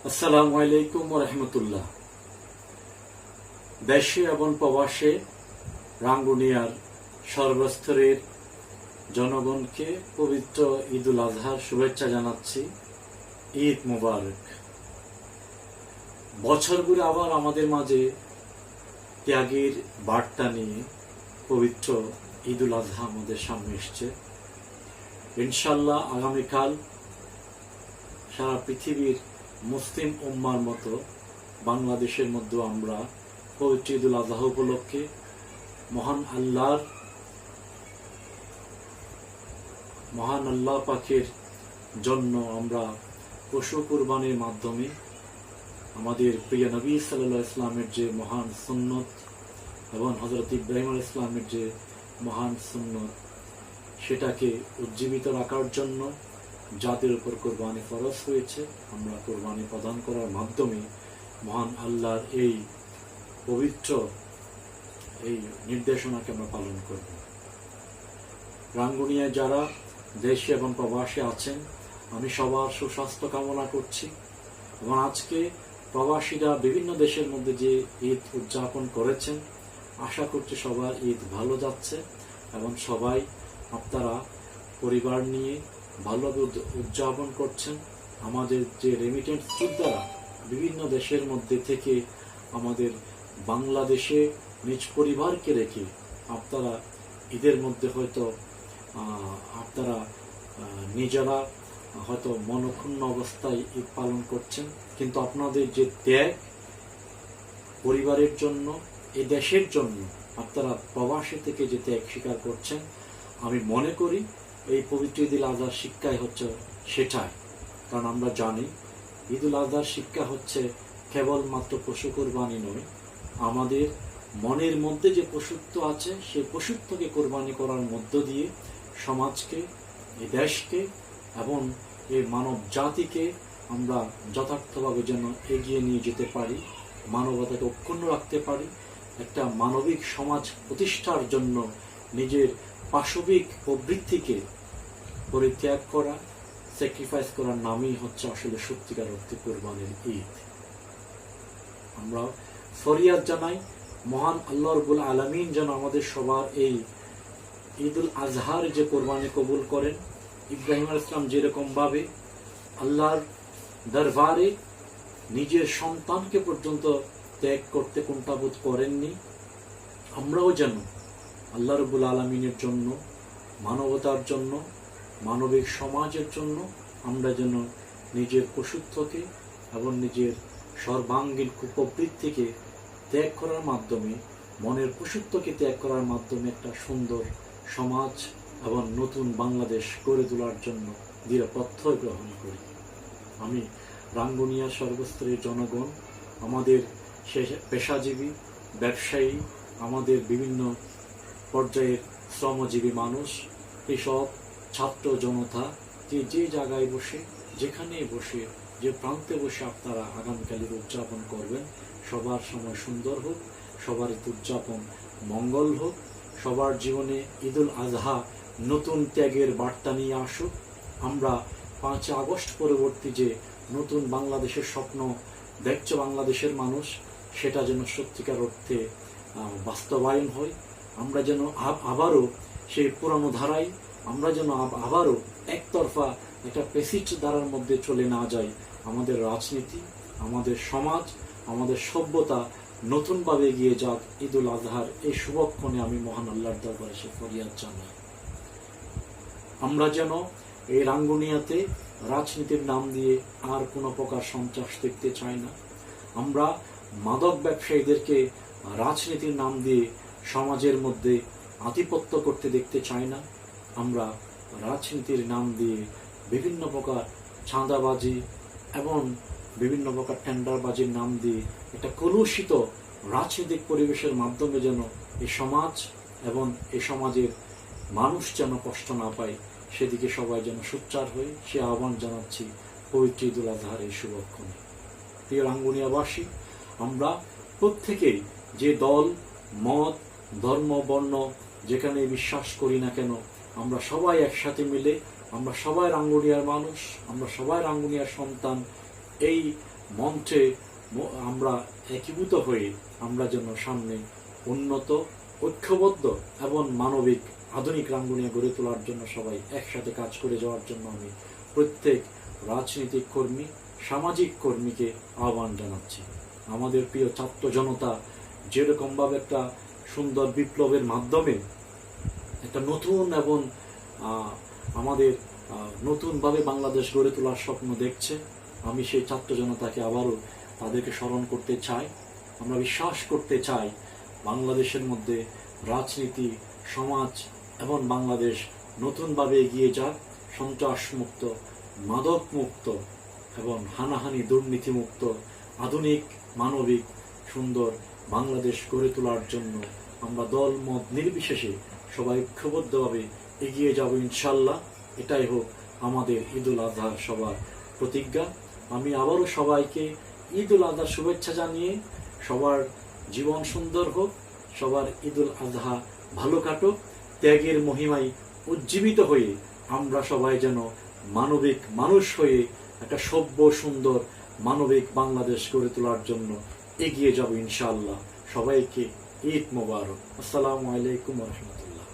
আসসালামু আলাইকুম ওয়া রাহমাতুল্লাহ। দেশে এবং প্রবাসে রাঙ্গুনিয়ার সর্বস্তরের জনগণকে পবিত্র ঈদুল আজহার শুভেচ্ছা জানাচ্ছি। ঈদ মোবারক। বছর ঘুরে আবার আমাদের মাঝে ত্যাগের বার্তা নিয়ে পবিত্র ঈদুল আজহা আমাদের সামনে এসছে। ইনশাল্লাহ আগামীকাল সারা পৃথিবীর মুসলিম উম্মার মতো বাংলাদেশের মধ্যে আমরা পবিত্র ঈদুল আজহা উপলক্ষে মহান আল্লাহ পাকের জন্য আমরা পশু কুরবানির মাধ্যমে আমাদের প্রিয় নবী সাল্লাল্লাহু আলাইহি ইসলামের যে মহান সুন্নত এবং হযরত ইব্রাহিম আলাইহিস সালামের যে মহান সুন্নত সেটাকে উজ্জীবিত রাখার জন্য যাদের উপর কোরবানি ফরজ হয়েছে আমরা কোরবানি প্রদান করার মাধ্যমে মহান আল্লাহর এই পবিত্র এই নির্দেশনাকে আমরা পালন করব। রাঙ্গুনিয়ায় যারা দেশে এবং প্রবাসে আছেন আমি সবার সুস্বাস্থ্য কামনা করছি এবং আজকে প্রবাসীরা বিভিন্ন দেশের মধ্যে যে ঈদ উদযাপন করেছেন আশা করছি সবার ঈদ ভালো যাচ্ছে এবং সবাই আপনারা পরিবার নিয়ে ভালোভাবে উদযাপন করছেন। আমাদের যে রেমিটেন্স যোদ্ধারা বিভিন্ন দেশের মধ্যে থেকে আমাদের বাংলাদেশে নিজ পরিবারকে রেখে আপনারা ঈদের মধ্যে হয়তো আপনারা নিজেরা হয়তো মনক্ষুণ্ণ অবস্থায় ঈদ পালন করছেন, কিন্তু আপনাদের যে ত্যাগ পরিবারের জন্য এই দেশের জন্য আপনারা প্রবাসী থেকে যে ত্যাগ স্বীকার করছেন আমি মনে করি এই পবিত্র ঈদুল আজহার শিক্ষাই হচ্ছে সেটাই। কারণ আমরা জানি ঈদুল আজহার শিক্ষা হচ্ছে কেবলমাত্র পশু কোরবানি নয়, আমাদের মনের মধ্যে যে পশুত্ব আছে সেই পশুত্বকে কোরবানি করার মধ্য দিয়ে সমাজকে এই দেশকে এবং এই মানব জাতিকে আমরা যথার্থভাবে যেন এগিয়ে নিয়ে যেতে পারি, মানবতাকে অক্ষুণ্ণ রাখতে পারি, একটা মানবিক সমাজ প্রতিষ্ঠার জন্য নিজের পাশবিক প্রবৃত্তিকে পরিত্যাগ করা, স্যাক্রিফাইস করার নামই হচ্ছে আসলে সত্যিকার অর্থে কোরবানির ঈদ। আমরা ফরিয়াদ জানাই মহান আল্লাহ রাব্বুল আলামিন যেন আমাদের সবার এই ঈদুল আজহার যে কোরবানি কবুল করেন। ইব্রাহিম আলাইহিস সালাম যেরকম ভাবে আল্লাহর দরবারে নিজের সন্তানকে পর্যন্ত ত্যাগ করতে কুণ্ঠাবোধ করেননি, আমরাও যেন আল্লাহ রাব্বুল আলামিনের জন্য, মানবতার জন্য, মানবিক সমাজের জন্য আমরা যেন নিজের পশুত্বকে এবং নিজের সর্বাঙ্গীন কুপ্রবৃত্তিকে ত্যাগ করার মাধ্যমে, মনের পশুত্বকে ত্যাগ করার মাধ্যমে একটা সুন্দর সমাজ এবং নতুন বাংলাদেশ গড়ে তোলার জন্য দৃঢ় প্রত্যয় গ্রহণ করি। আমি রাঙ্গুনিয়ার সর্বস্তরের জনগণ, আমাদের পেশাজীবী, ব্যবসায়ী, আমাদের বিভিন্ন পর্যায়ের শ্রমজীবী মানুষ, কৃষক, ছাত্র জনতা, যে জায়গায় বসে, যেখানে বসে, যে প্রান্তে বসে আপনারা আগামীকালের উদযাপন করবেন সবার সময় সুন্দর হোক, সবার উদযাপন মঙ্গল হোক, সবার জীবনে ঈদুল আজহা নতুন ত্যাগের বার্তা নিয়ে আসুক। আমরা 5 আগস্ট পরবর্তী যে নতুন বাংলাদেশের স্বপ্ন দেখছে বাংলাদেশের মানুষ সেটা যেন সত্যিকার অর্থে বাস্তবায়ন হয়। আমরা যেন আবারও সেই পুরানো ধারায়, আমরা যেন আবারও একতরফা একটা পেসিস্ট ধারার মধ্যে চলে না যাই। আমাদের রাজনীতি, আমাদের সমাজ, আমাদের সভ্যতা নতুনভাবে এগিয়ে যাক। ঈদুল আজহার এই শুভক্ষণে আমি মহান আল্লাহর দরবারে সে ফরিয়াদ জানাই। আমরা যেন এই রাঙ্গুনিয়াতে রাজনীতির নাম দিয়ে আর কোনো প্রকার সন্ত্রাস দেখতে চাই না। আমরা মাদক ব্যবসায়ীদেরকে রাজনীতির নাম দিয়ে সমাজের মধ্যে আধিপত্য করতে দেখতে চাই না। আমরা রাজনীতির নাম দিয়ে বিভিন্ন প্রকার চাঁদাবাজি এবং বিভিন্ন প্রকার টেন্ডারবাজির নাম দিয়ে একটা কলুষিত রাজনৈতিক পরিবেশের মাধ্যমে যেন এই সমাজ এবং এই সমাজের মানুষ যেন কষ্ট না পায় সেদিকে সবাই যেন সোচ্চার হয়ে সে আহ্বান জানাচ্ছি পবিত্র ঈদুল আজহার এই শুভক্ষণে। প্রিয় রাঙ্গুনিয়াবাসী, আমরা প্রত্যেকেই যে দল, মত, ধর্ম, বর্ণ যেখানে বিশ্বাস করি না কেন আমরা সবাই একসাথে মিলে, আমরা সবাই রাঙ্গুনিয়ার মানুষ, আমরা সবাই রাঙ্গুনিয়ার সন্তান, এই মঞ্চে আমরা একীভূত হয়ে আমরা যেন সামনে উন্নত, ঐক্যবদ্ধ এবং মানবিক আধুনিক রাঙ্গুনিয়া গড়ে তোলার জন্য সবাই একসাথে কাজ করে যাওয়ার জন্য আমি প্রত্যেক রাজনৈতিক কর্মী, সামাজিক কর্মীকে আহ্বান জানাচ্ছি। আমাদের প্রিয় ছাত্র জনতা যেরকমভাবে একটা সুন্দর বিপ্লবের মাধ্যমে একটা নতুন এবং আমাদের নতুনভাবে বাংলাদেশ গড়ে তোলার স্বপ্ন দেখছে, আমি সেই ছাত্র জনতাকে আবারও তাদেরকে স্মরণ করতে চাই। আমরা বিশ্বাস করতে চাই বাংলাদেশের মধ্যে রাজনীতি, সমাজ এবং বাংলাদেশ নতুনভাবে এগিয়ে যাক, সন্ত্রাসমুক্ত, মাদকমুক্ত এবং হানাহানি দুর্নীতিমুক্ত আধুনিক, মানবিক, সুন্দর বাংলাদেশ গড়ে তোলার জন্য আমরা দল মত নির্বিশেষে সবাই ঐক্যবদ্ধভাবে এগিয়ে যাব ইনশাল্লাহ। এটাই হোক আমাদের ঈদুল আজহার সবার প্রতিজ্ঞা। আমি আবারও সবাইকে ঈদুল আজহার শুভেচ্ছা জানিয়ে সবার জীবন সুন্দর হোক, সবার ঈদুল আজহা ভালো কাটুক, ত্যাগের মহিমায় উজ্জীবিত হয়ে আমরা সবাই যেন মানবিক মানুষ হয়ে একটা সভ্য, সুন্দর, মানবিক বাংলাদেশ গড়ে তোলার জন্য এগিয়ে যাব ইনশাআল্লাহ। সবাইকে ঈদ মোবারক। আসসালামু আলাইকুম ওয়া রাহমাতুল্লাহ।